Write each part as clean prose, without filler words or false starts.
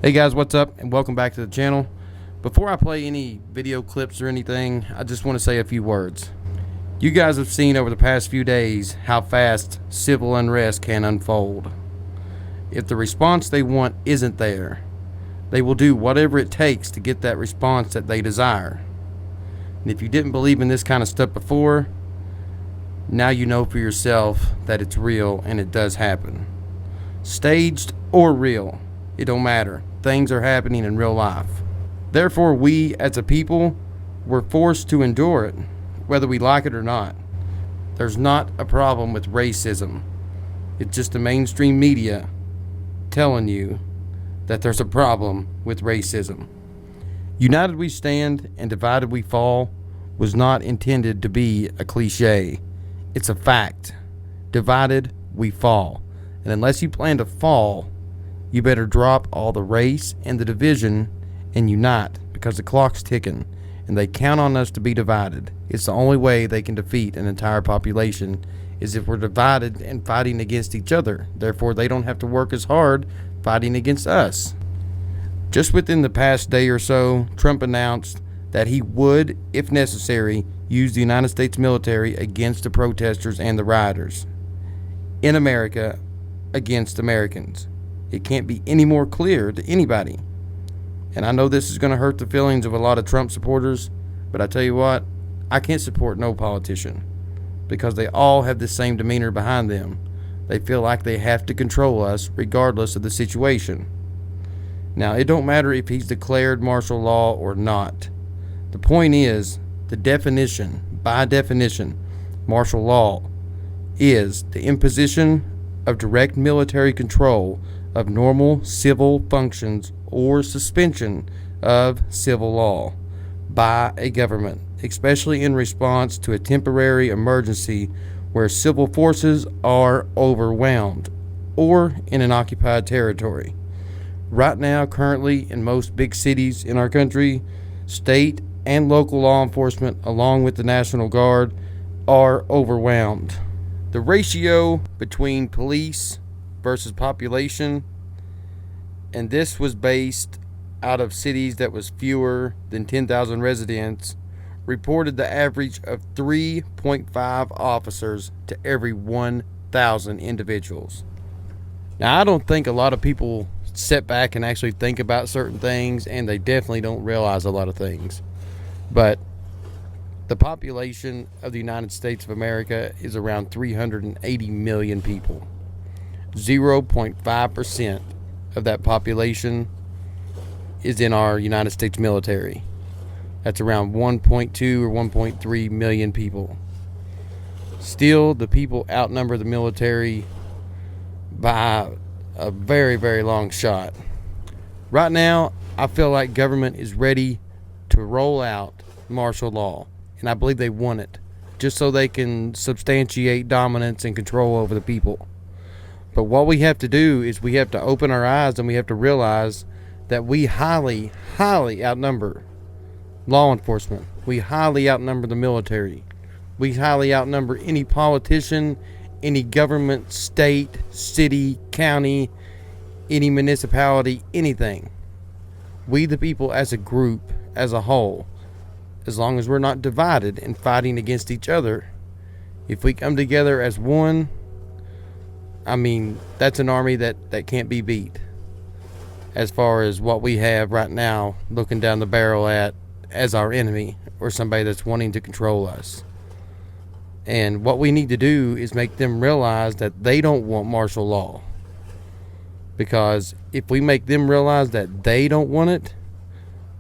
Hey guys, what's up and welcome back to the channel. Before I play any video clips or anything, I just want to say a few words. You guys have seen over the past few days how fast civil unrest can unfold. If the response they want isn't there, they will do whatever it takes to get that response that they desire. And if you didn't believe in this kind of stuff before, now you know for yourself that it's real and it does happen. Staged or real, it don't matter. Things are happening in real life. Therefore, we as a people were forced to endure it, whether we like it or not. There's not a problem with racism. It's just the mainstream media telling you that there's a problem with racism. United we stand and divided we fall was not intended to be a cliche. It's a fact. Divided we fall. And unless you plan to fall, you better drop all the race and the division and unite, because the clock's ticking and they count on us to be divided. It's the only way they can defeat an entire population is if we're divided and fighting against each other. Therefore, they don't have to work as hard fighting against us. Just within the past day or so, Trump announced that he would, if necessary, use the United States military against the protesters and the rioters in America against Americans. It can't be any more clear to anybody. And I know this is going to hurt the feelings of a lot of Trump supporters, but I tell you what, I can't support no politician because they all have the same demeanor behind them. They feel like they have to control us regardless of the situation. Now, it don't matter if he's declared martial law or not. The point is, the definition, by definition, martial law is the imposition of direct military control of normal civil functions or suspension of civil law by a government, especially in response to a temporary emergency where civil forces are overwhelmed or in an occupied territory. Right now, currently in most big cities in our country, state and local law enforcement, along with the National Guard, are overwhelmed. The ratio between police versus population, and this was based out of cities that was fewer than 10,000 residents, reported the average of 3.5 officers to every 1,000 individuals. Now, I don't think a lot of people sit back and actually think about certain things, and they definitely don't realize a lot of things. But the population of the United States of America is around 380 million people. 0.5% of that population is in our United States military. That's around 1.2 or 1.3 million people. Still, the people outnumber the military by a very, very long shot. Right now, I feel like government is ready to roll out martial law, and I believe they want it just so they can substantiate dominance and control over the people. But what we have to do is we have to open our eyes and we have to realize that we highly, highly outnumber law enforcement. We highly outnumber the military. We highly outnumber any politician, any government, state, city, county, any municipality, anything. We the people as a group, as a whole, as long as we're not divided and fighting against each other, if we come together as one, I mean, that's an army that can't be beat. As far as what we have right now, looking down the barrel at as our enemy or somebody that's wanting to control us. And what we need to do is make them realize that they don't want martial law. Because if we make them realize that they don't want it,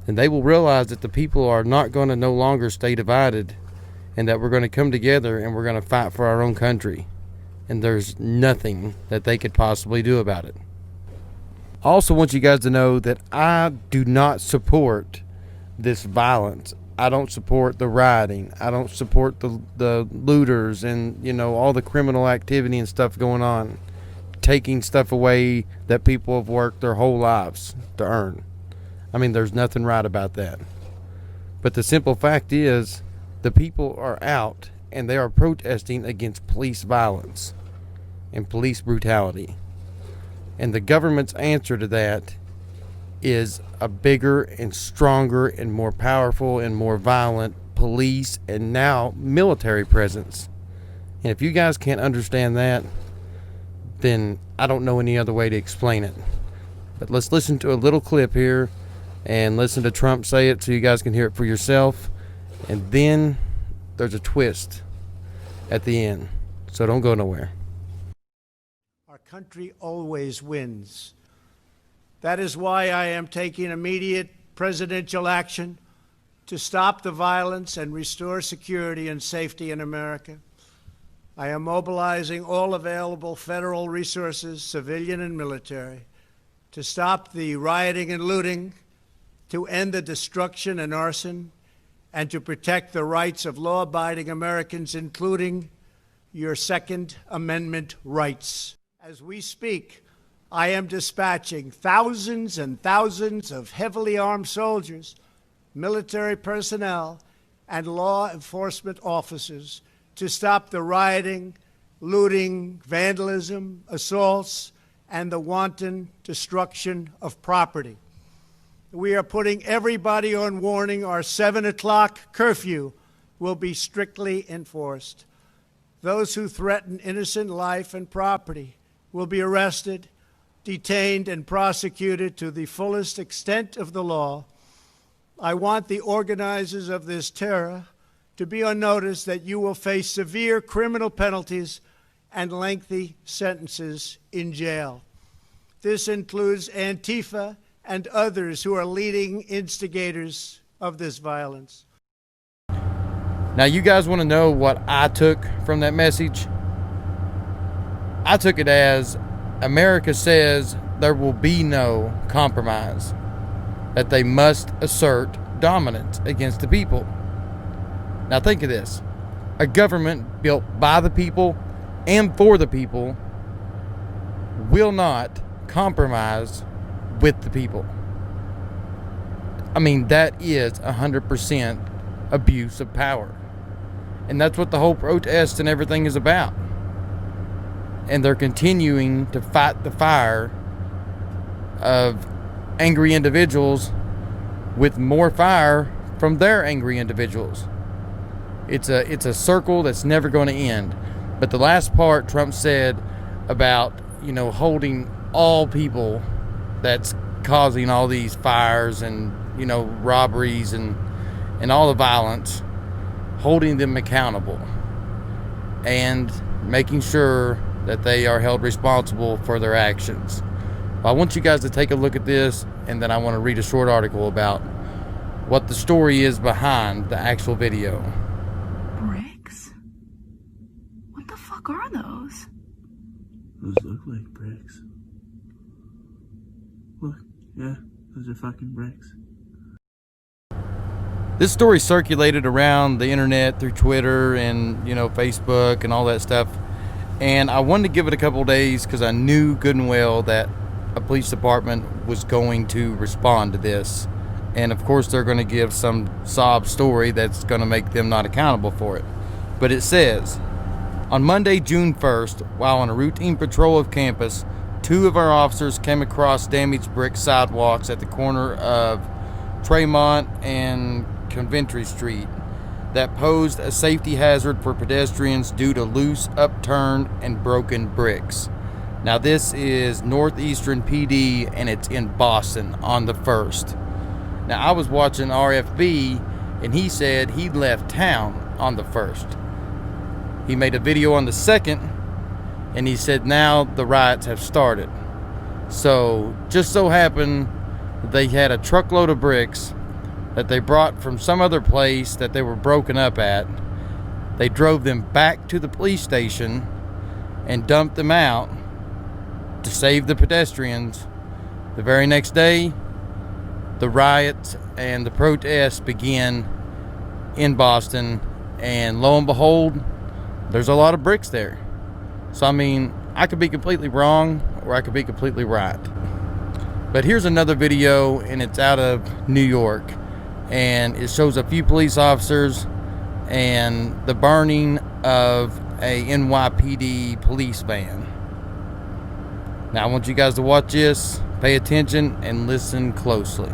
then they will realize that the people are not going to no longer stay divided, and that we're going to come together and we're going to fight for our own country. And there's nothing that they could possibly do about it. I also want you guys to know that I do not support this violence. I don't support the rioting. I don't support the looters and, all the criminal activity and stuff going on. Taking stuff away that people have worked their whole lives to earn. I mean, there's nothing right about that. But the simple fact is, the people are out and they are protesting against police violence and police brutality. And the government's answer to that is a bigger and stronger and more powerful and more violent police and now military presence. And if you guys can't understand that, then I don't know any other way to explain it. But let's listen to a little clip here and listen to Trump say it so you guys can hear it for yourself. And then there's a twist at the end. So don't go nowhere. Our country always wins. That is why I am taking immediate presidential action to stop the violence and restore security and safety in America. I am mobilizing all available federal resources, civilian and military, to stop the rioting and looting, to end the destruction and arson, and to protect the rights of law-abiding Americans, including your Second Amendment rights. As we speak, I am dispatching thousands and thousands of heavily armed soldiers, military personnel, and law enforcement officers to stop the rioting, looting, vandalism, assaults, and the wanton destruction of property. We are putting everybody on warning. Our 7 o'clock curfew will be strictly enforced. Those who threaten innocent life and property will be arrested, detained, and prosecuted to the fullest extent of the law. I want the organizers of this terror to be on notice that you will face severe criminal penalties and lengthy sentences in jail. This includes Antifa and others who are leading instigators of this violence. Now, you guys want to know what I took from that message? I took it as America says there will be no compromise, that they must assert dominance against the people. Now think of this. A government built by the people and for the people will not compromise with the people. I mean, that is 100% abuse of power. And that's what the whole protest and everything is about. And they're continuing to fight the fire of angry individuals with more fire from their angry individuals. It's a circle that's never going to end. But the last part Trump said about, holding all people that's causing all these fires and, robberies and all the violence, holding them accountable and making sure that they are held responsible for their actions. I want you guys to take a look at this, and then I want to read a short article about what the story is behind the actual video. Bricks? What the fuck are those? Those look like bricks. Look, yeah, those are fucking bricks. This story circulated around the internet through Twitter and, Facebook and all that stuff. And I wanted to give it a couple days because I knew good and well that a police department was going to respond to this. And of course they're going to give some sob story that's going to make them not accountable for it. But it says, on Monday, June 1st, while on a routine patrol of campus, 2 of our officers came across damaged brick sidewalks at the corner of Tremont and Coventry Street that posed a safety hazard for pedestrians due to loose, upturned, and broken bricks. Now this is Northeastern PD and it's in Boston on the 1st. Now I was watching RFB and he said he left town on the 1st. He made a video on the 2nd and he said now the riots have started. So just so happened that they had a truckload of bricks that they brought from some other place that they were broken up at. They drove them back to the police station and dumped them out to save the pedestrians. The very next day, the riots and the protests began in Boston, and lo and behold, there's a lot of bricks there. So I mean, I could be completely wrong or I could be completely right. But here's another video, and it's out of New York, and it shows a few police officers and the burning of a NYPD police van. Now I want you guys to watch this Pay attention and listen closely.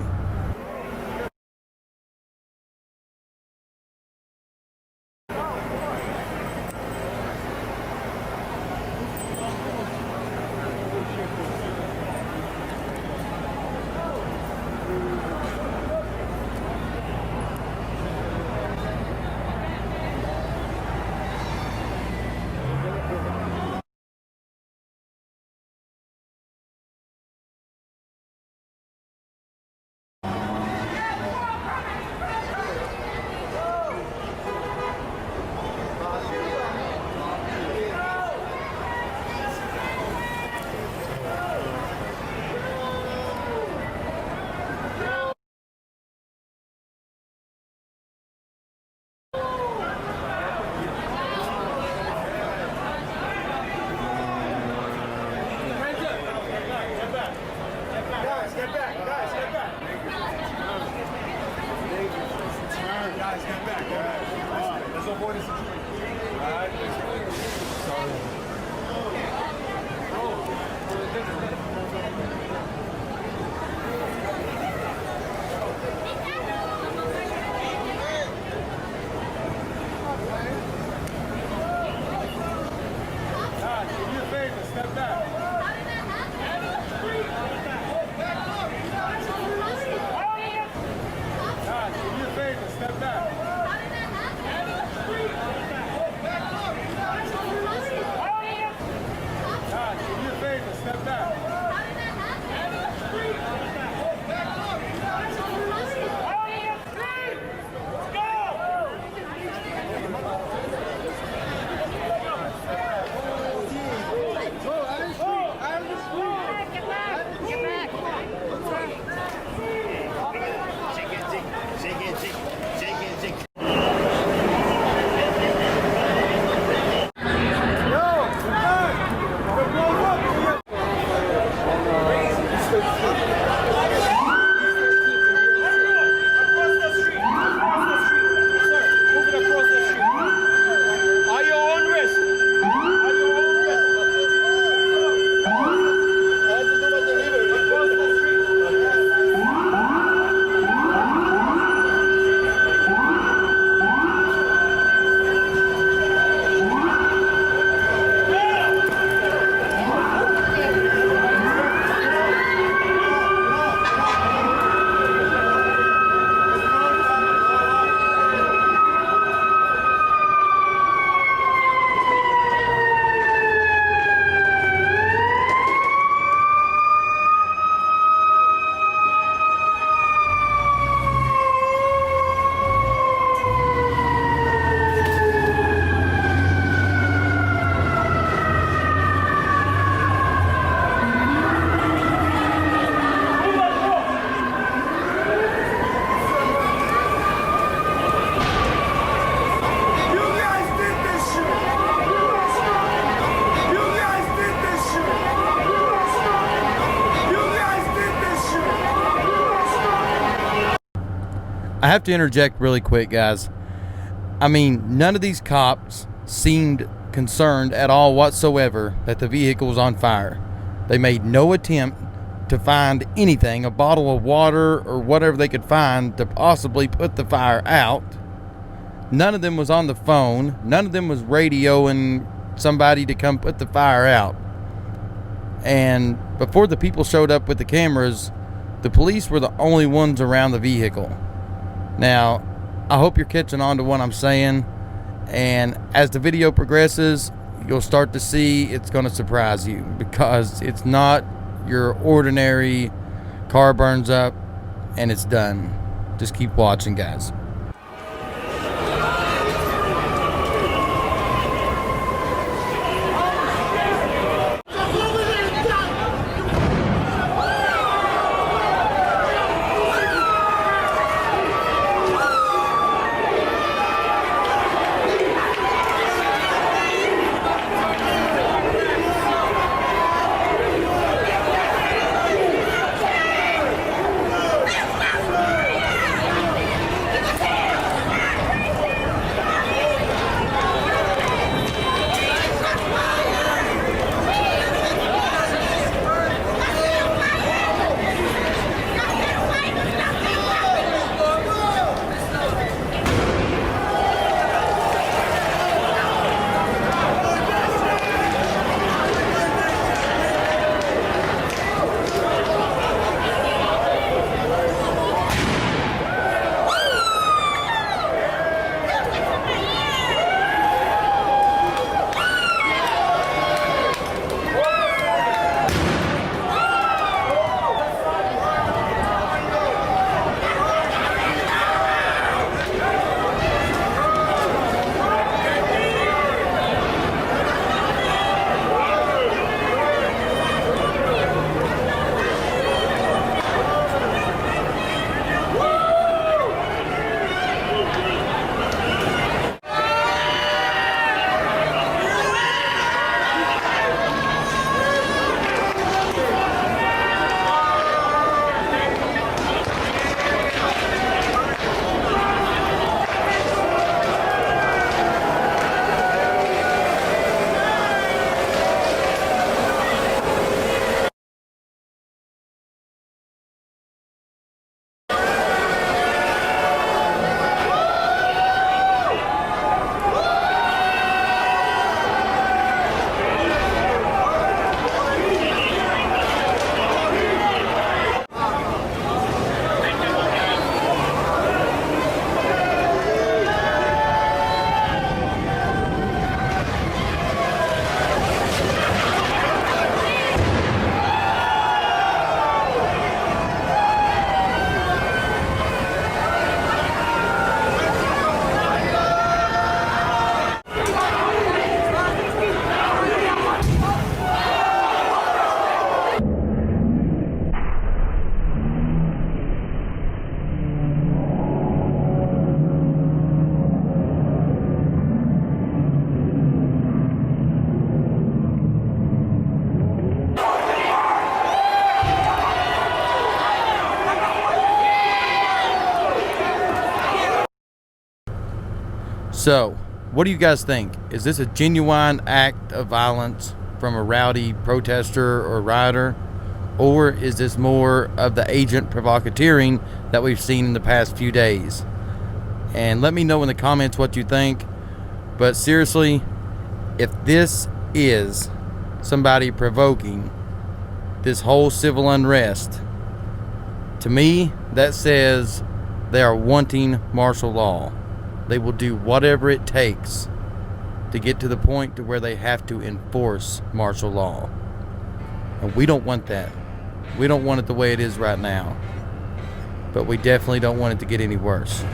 I have to interject really quick, guys. I mean, none of these cops seemed concerned at all whatsoever that the vehicle was on fire. They made no attempt to find anything, a bottle of water or whatever they could find to possibly put the fire out. None of them was on the phone. None of them was radioing somebody to come put the fire out. And before the people showed up with the cameras, the police were the only ones around the vehicle. Now, I hope you're catching on to what I'm saying, and as the video progresses, you'll start to see it's going to surprise you, because it's not your ordinary car burns up and it's done. Just keep watching, guys. So, what do you guys think? Is this a genuine act of violence from a rowdy protester or rioter? Or is this more of the agent provocateuring that we've seen in the past few days? And let me know in the comments what you think. But seriously, if this is somebody provoking this whole civil unrest, to me, that says they are wanting martial law. They will do whatever it takes to get to the point to where they have to enforce martial law. And we don't want that. We don't want it the way it is right now. But we definitely don't want it to get any worse.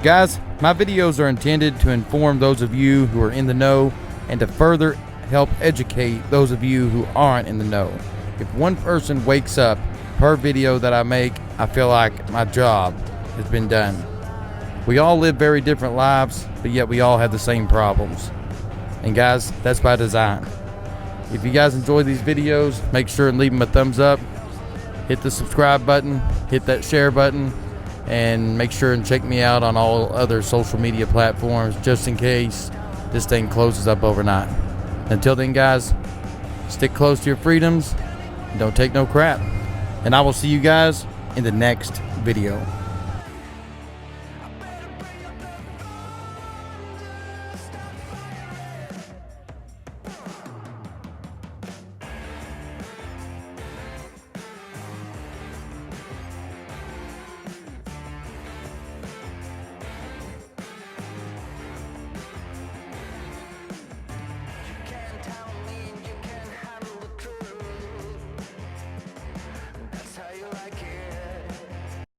Guys, my videos are intended to inform those of you who are in the know and to further help educate those of you who aren't in the know. If one person wakes up per video that I make, I feel like my job has been done. We all live very different lives, but yet we all have the same problems. And guys, that's by design. If you guys enjoy these videos, make sure and leave them a thumbs up. Hit the subscribe button, hit that share button, and make sure and check me out on all other social media platforms just in case this thing closes up overnight. Until then, guys, stick close to your freedoms and don't take no crap. And I will see you guys in the next video.